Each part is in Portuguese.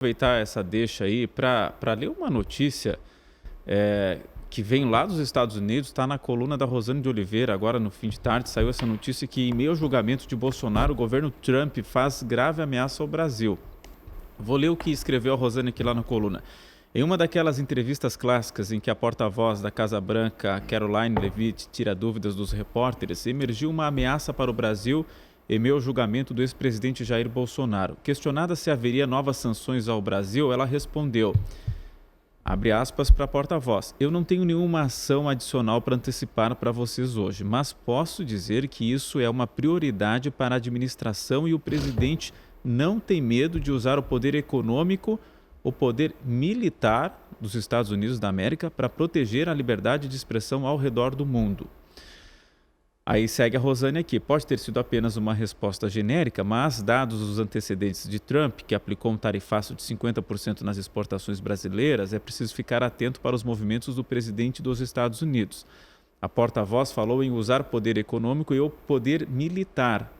Aproveitar essa deixa aí para ler uma notícia que vem lá dos Estados Unidos, está na coluna da Rosane de Oliveira, agora no fim de tarde saiu essa notícia que em meio ao julgamento de Bolsonaro, o governo Trump faz grave ameaça ao Brasil. Vou ler o que escreveu a Rosane aqui lá na coluna. Em uma daquelas entrevistas clássicas em que a porta-voz da Casa Branca, Caroline Leavitt, tira dúvidas dos repórteres, emergiu uma ameaça para o Brasil em meio ao julgamento do ex-presidente Jair Bolsonaro. Questionada se haveria novas sanções ao Brasil, ela respondeu, abre aspas para a porta-voz, eu não tenho nenhuma ação adicional para antecipar para vocês hoje, mas posso dizer que isso é uma prioridade para a administração e o presidente não tem medo de usar o poder econômico, o poder militar dos Estados Unidos da América para proteger a liberdade de expressão ao redor do mundo. Aí segue a Rosane aqui, pode ter sido apenas uma resposta genérica, mas dados os antecedentes de Trump, que aplicou um tarifaço de 50% nas exportações brasileiras, é preciso ficar atento para os movimentos do presidente dos Estados Unidos. A porta-voz falou em usar poder econômico e o poder militar.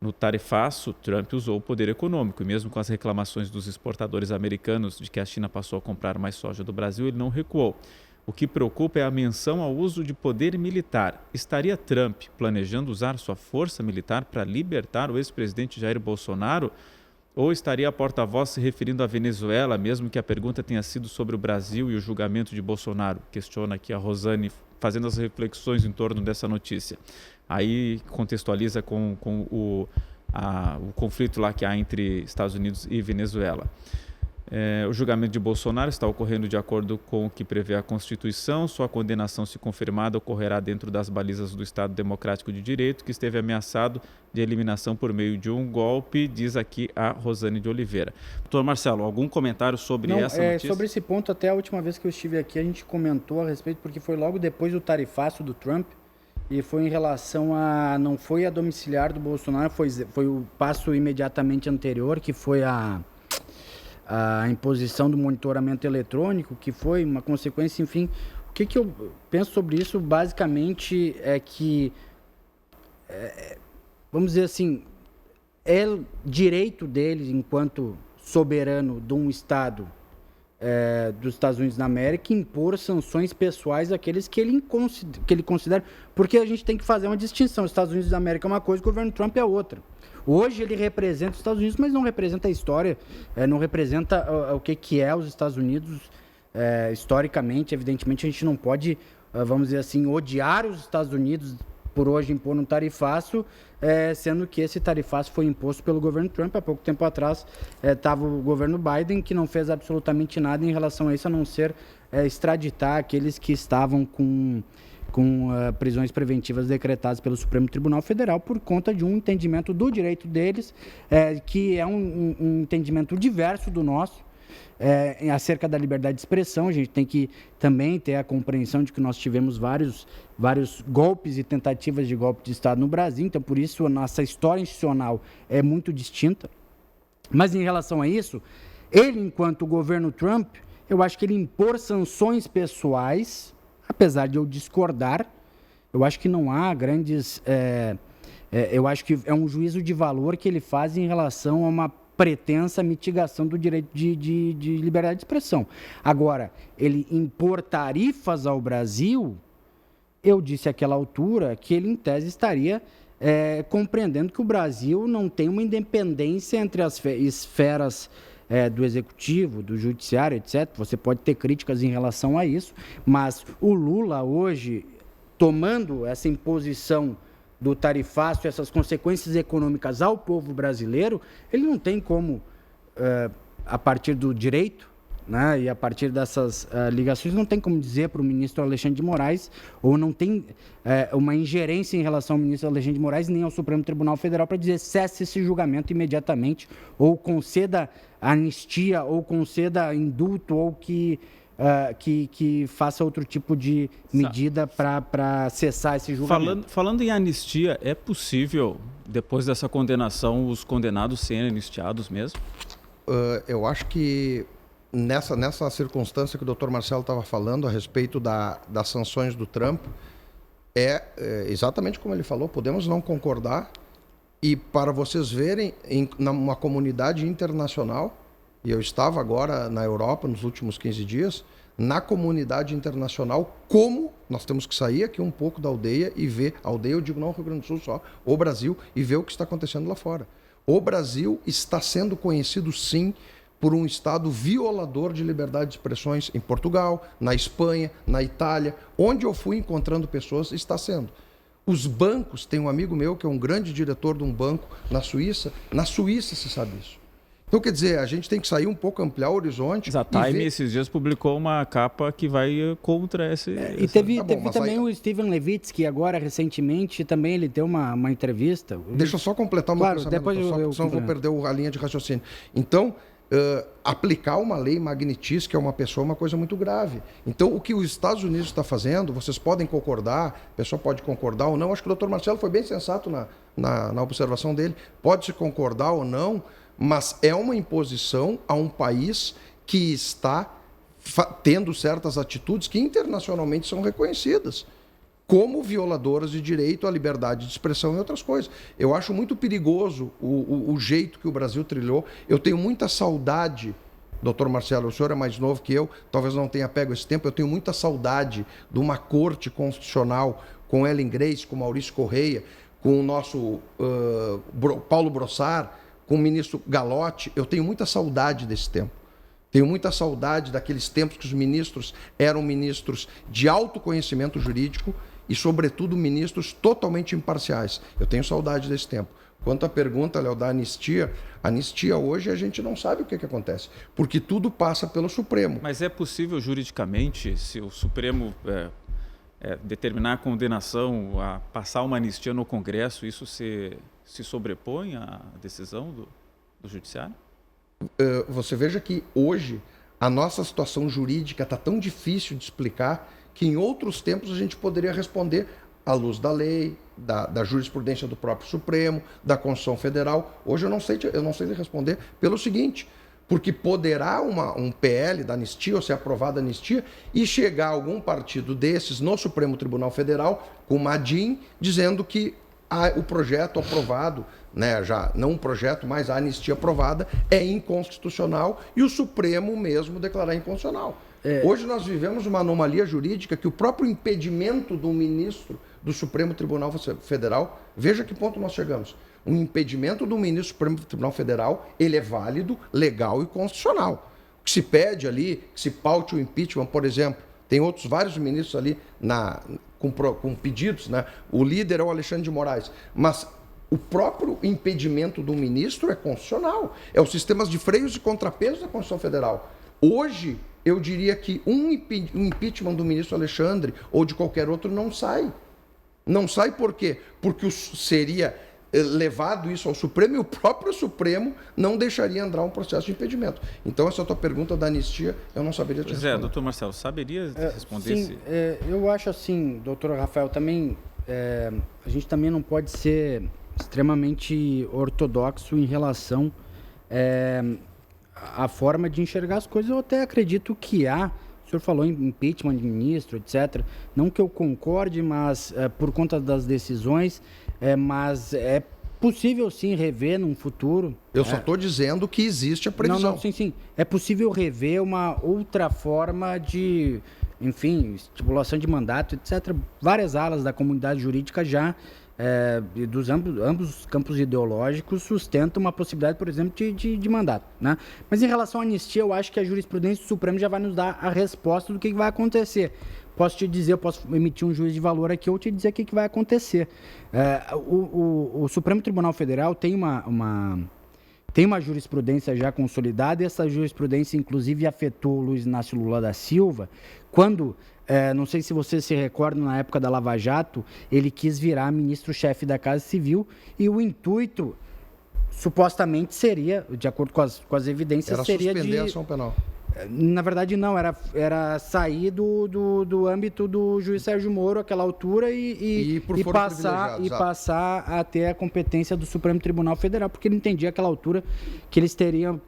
No tarifaço, Trump usou o poder econômico e mesmo com as reclamações dos exportadores americanos de que a China passou a comprar mais soja do Brasil, ele não recuou. O que preocupa é a menção ao uso de poder militar. Estaria Trump planejando usar sua força militar para libertar o ex-presidente Jair Bolsonaro? Ou estaria a porta-voz se referindo à Venezuela, mesmo que a pergunta tenha sido sobre o Brasil e o julgamento de Bolsonaro? Questiona aqui a Rosane, fazendo as reflexões em torno dessa notícia. Aí contextualiza com o conflito lá que há entre Estados Unidos e Venezuela. O julgamento de Bolsonaro está ocorrendo de acordo com o que prevê a Constituição. Sua condenação, se confirmada, ocorrerá dentro das balizas do Estado Democrático de Direito, que esteve ameaçado de eliminação por meio de um golpe, diz aqui a Rosane de Oliveira. Doutor Marcelo, algum comentário sobre essa notícia? Sobre esse ponto, até a última vez que eu estive aqui, a gente comentou a respeito, porque foi logo depois do tarifaço do Trump, e foi em relação a... não foi a domiciliar do Bolsonaro, foi o passo imediatamente anterior, que foi a imposição do monitoramento eletrônico, que foi uma consequência, enfim. O que eu penso sobre isso, basicamente, é que, vamos dizer assim, é direito dele, enquanto soberano de um Estado dos Estados Unidos da América, impor sanções pessoais àqueles que ele considera, porque a gente tem que fazer uma distinção. Os Estados Unidos da América é uma coisa, o governo Trump é outra. Hoje ele representa os Estados Unidos, mas não representa a história, não representa o que é os Estados Unidos historicamente. Evidentemente, a gente não pode, vamos dizer assim, odiar os Estados Unidos por hoje impor um tarifaço, sendo que esse tarifaço foi imposto pelo governo Trump. Há pouco tempo atrás estava o governo Biden, que não fez absolutamente nada em relação a isso, a não ser extraditar aqueles que estavam com prisões preventivas decretadas pelo Supremo Tribunal Federal por conta de um entendimento do direito deles, que é um entendimento diverso do nosso, acerca da liberdade de expressão. A gente tem que também ter a compreensão de que nós tivemos vários golpes e tentativas de golpe de Estado no Brasil, então por isso a nossa história institucional é muito distinta. Mas em relação a isso, ele, enquanto governo Trump, eu acho que ele impor sanções pessoais, apesar de eu discordar, eu acho que não há grandes... eu acho que é um juízo de valor que ele faz em relação a uma pretensa mitigação do direito de liberdade de expressão. Agora, ele impor tarifas ao Brasil, eu disse àquela altura que ele, em tese, estaria compreendendo que o Brasil não tem uma independência entre as esferas do executivo, do judiciário, etc. Você pode ter críticas em relação a isso, mas o Lula hoje, tomando essa imposição do tarifaço, essas consequências econômicas ao povo brasileiro, ele não tem como, a partir do direito, né, e a partir dessas ligações, não tem como dizer para o ministro Alexandre de Moraes, ou não tem uma ingerência em relação ao ministro Alexandre de Moraes, nem ao Supremo Tribunal Federal, para dizer cesse esse julgamento imediatamente, ou conceda anistia, ou conceda indulto, ou que faça outro tipo de medida para cessar esse julgamento. Falando em anistia, é possível, depois dessa condenação, os condenados serem anistiados mesmo? Eu acho que nessa circunstância que o Dr. Marcelo estava falando a respeito das sanções do Trump, exatamente como ele falou, podemos não concordar, e para vocês verem, numa comunidade internacional, e eu estava agora na Europa nos últimos 15 dias, na comunidade internacional, como nós temos que sair aqui um pouco da aldeia e ver, a aldeia eu digo não o Rio Grande do Sul só, o Brasil, e ver o que está acontecendo lá fora. O Brasil está sendo conhecido, sim, por um Estado violador de liberdade de expressões em Portugal, na Espanha, na Itália, onde eu fui encontrando pessoas, está sendo. Os bancos, tem um amigo meu que é um grande diretor de um banco na Suíça se sabe isso. Então, quer dizer, a gente tem que sair um pouco, ampliar o horizonte. A Time esses dias publicou uma capa que vai contra esse... E teve também o Steven Levitsky, agora, recentemente, também ele deu uma entrevista. Deixa eu só completar uma coisa, depois senão vou perder a linha de raciocínio. Então, aplicar uma lei magnetística a uma pessoa é uma coisa muito grave. Então, o que os Estados Unidos está fazendo, vocês podem concordar, a pessoa pode concordar ou não, acho que o Dr. Marcelo foi bem sensato na observação dele, pode-se concordar ou não, mas é uma imposição a um país que está tendo certas atitudes que internacionalmente são reconhecidas como violadoras de direito à liberdade de expressão e outras coisas. Eu acho muito perigoso o jeito que o Brasil trilhou. Eu tenho muita saudade, doutor Marcelo, o senhor é mais novo que eu, talvez não tenha pego esse tempo, eu tenho muita saudade de uma corte constitucional com Ellen Grace, com Maurício Correia, com o nosso Paulo Brossard, com o ministro Galotti. Eu tenho muita saudade desse tempo. Tenho muita saudade daqueles tempos que os ministros eram ministros de alto conhecimento jurídico e, sobretudo, ministros totalmente imparciais. Eu tenho saudade desse tempo. Quanto à pergunta, Léo, da anistia hoje a gente não sabe o que acontece, porque tudo passa pelo Supremo. Mas é possível juridicamente, se o Supremo determinar a condenação, a passar uma anistia no Congresso, isso se sobrepõe à decisão do Judiciário? Você veja que hoje a nossa situação jurídica está tão difícil de explicar que em outros tempos a gente poderia responder à luz da lei, da jurisprudência do próprio Supremo, da Constituição Federal. Hoje eu não sei lhe responder pelo seguinte, porque poderá um PL da anistia ou ser aprovada a anistia e chegar algum partido desses no Supremo Tribunal Federal com uma ADIM dizendo que o projeto aprovado, né, já não um projeto, mas a anistia aprovada é inconstitucional e o Supremo mesmo declarar inconstitucional. Hoje nós vivemos uma anomalia jurídica que o próprio impedimento de um ministro do Supremo Tribunal Federal, veja que ponto nós chegamos. Um impedimento do ministro do Supremo Tribunal Federal, ele é válido, legal e constitucional. O que se pede ali, que se paute o impeachment, por exemplo, tem outros vários ministros ali com pedidos, né? O líder é o Alexandre de Moraes, mas o próprio impedimento do ministro é constitucional. É os sistemas de freios e contrapesos da Constituição Federal. Hoje, eu diria que um impeachment do ministro Alexandre ou de qualquer outro não sai. Não sai por quê? Porque seria levado isso ao Supremo e o próprio Supremo não deixaria andar um processo de impedimento. Então, essa tua pergunta da anistia, eu não saberia te responder. Doutor Marcelo, saberia responder? Sim, eu acho assim, doutor Rafael, também a gente também não pode ser extremamente ortodoxo em relação à forma de enxergar as coisas. Eu até acredito que o senhor falou em impeachment de ministro, etc. Não que eu concorde, mas por conta das decisões, mas é possível sim rever num futuro. Eu só estou dizendo que existe a previsão. Não, sim. É possível rever uma outra forma de, enfim, estipulação de mandato, etc. Várias alas da comunidade jurídica já, dos ambos campos ideológicos, sustentam uma possibilidade, por exemplo, de mandato, né? Mas em relação à anistia, eu acho que a jurisprudência do Supremo já vai nos dar a resposta do que vai acontecer. Posso te dizer, eu posso emitir um juízo de valor aqui ou te dizer o que vai acontecer. O Supremo Tribunal Federal tem uma jurisprudência já consolidada e essa jurisprudência, inclusive, afetou o Luiz Inácio Lula da Silva, quando, não sei se você se recorda, na época da Lava Jato, ele quis virar ministro-chefe da Casa Civil e o intuito, supostamente, seria, de acordo com as evidências, seria suspender a ação penal. Na verdade, não. Era sair do âmbito do juiz Sérgio Moro àquela altura e passar a ter a competência do Supremo Tribunal Federal, porque ele entendia àquela altura que eles teriam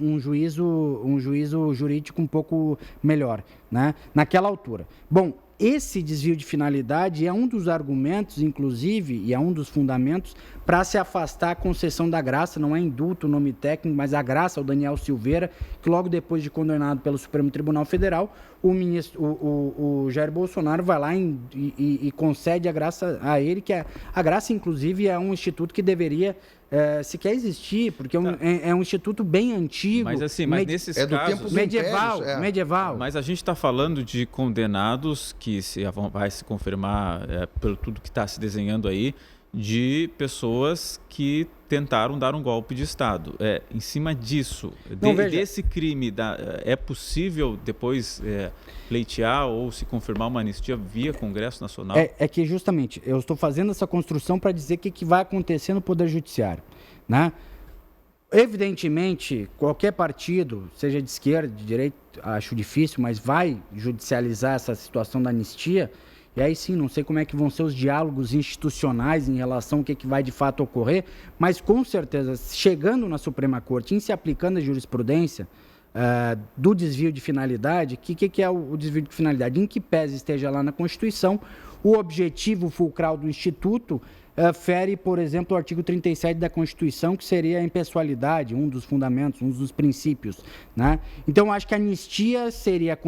um juízo jurídico um pouco melhor, né? Naquela altura. Bom, esse desvio de finalidade é um dos argumentos, inclusive, e é um dos fundamentos para se afastar a concessão da graça, não é indulto o nome técnico, mas a graça ao Daniel Silveira, que logo depois de condenado pelo Supremo Tribunal Federal, o Jair Bolsonaro vai lá e concede a graça a ele, que a graça, inclusive, é um instituto que deveria sequer existir, porque é um instituto bem antigo. Mas assim, nesses casos... Medieval. Mas a gente está falando de condenados que vai se confirmar, pelo tudo que está se desenhando aí, de pessoas que tentaram dar um golpe de Estado. Em cima disso, desse crime, é possível depois pleitear ou se confirmar uma anistia via Congresso Nacional? É que justamente, eu estou fazendo essa construção para dizer o que vai acontecer no Poder Judiciário, né? Evidentemente, qualquer partido, seja de esquerda, de direita, acho difícil, mas vai judicializar essa situação da anistia. E aí sim, não sei como é que vão ser os diálogos institucionais em relação ao que vai de fato ocorrer, mas com certeza, chegando na Suprema Corte, em se aplicando a jurisprudência do desvio de finalidade, o que é o desvio de finalidade? Em que pese esteja lá na Constituição, o objetivo fulcral do Instituto fere, por exemplo, o artigo 37 da Constituição, que seria a impessoalidade, um dos fundamentos, um dos princípios, né? Então, acho que a anistia seria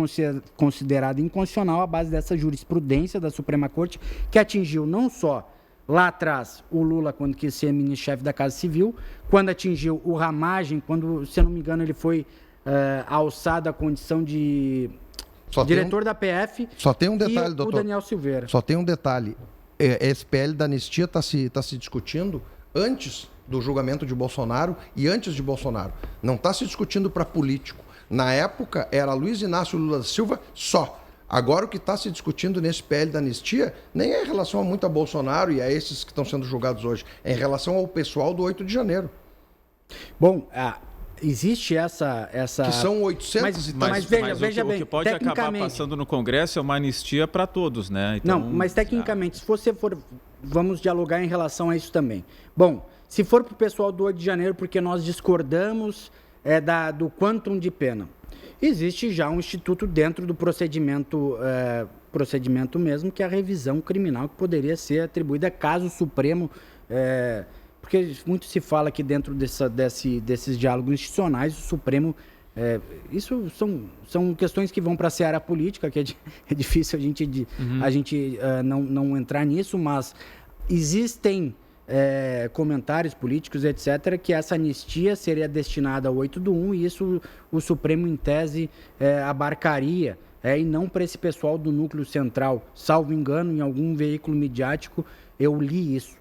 considerada inconstitucional à base dessa jurisprudência da Suprema Corte, que atingiu não só lá atrás o Lula, quando quis ser ministro-chefe da Casa Civil, quando atingiu o Ramagem, quando, se eu não me engano, ele foi alçado à condição de diretor da PF, só tem um detalhe, e doutor, o Daniel Silveira. Só tem um detalhe. Esse PL da anistia está se discutindo antes do julgamento de Bolsonaro e antes de Bolsonaro. Não está se discutindo para político. Na época, era Luiz Inácio Lula da Silva só. Agora, o que está se discutindo nesse PL da anistia nem é em relação muito a Bolsonaro e a esses que estão sendo julgados hoje. É em relação ao pessoal do 8 de janeiro. Bom, existe essa... Que são 800 mas veja bem, o que pode acabar passando no Congresso é uma anistia para todos, né? Então, não, mas tecnicamente, se você for... Vamos dialogar em relação a isso também. Bom, se for para o pessoal do 8 de janeiro, porque nós discordamos do quantum de pena, existe já um instituto dentro do procedimento mesmo, que é a revisão criminal, que poderia ser atribuída caso o Supremo... porque muito se fala que dentro desses diálogos institucionais, o Supremo... isso são questões que vão para a seara política, que é difícil a gente não entrar nisso, mas existem comentários políticos, etc., que essa anistia seria destinada ao 8/1 e isso o Supremo, em tese, abarcaria, e não para esse pessoal do núcleo central. Salvo engano, em algum veículo midiático, eu li isso.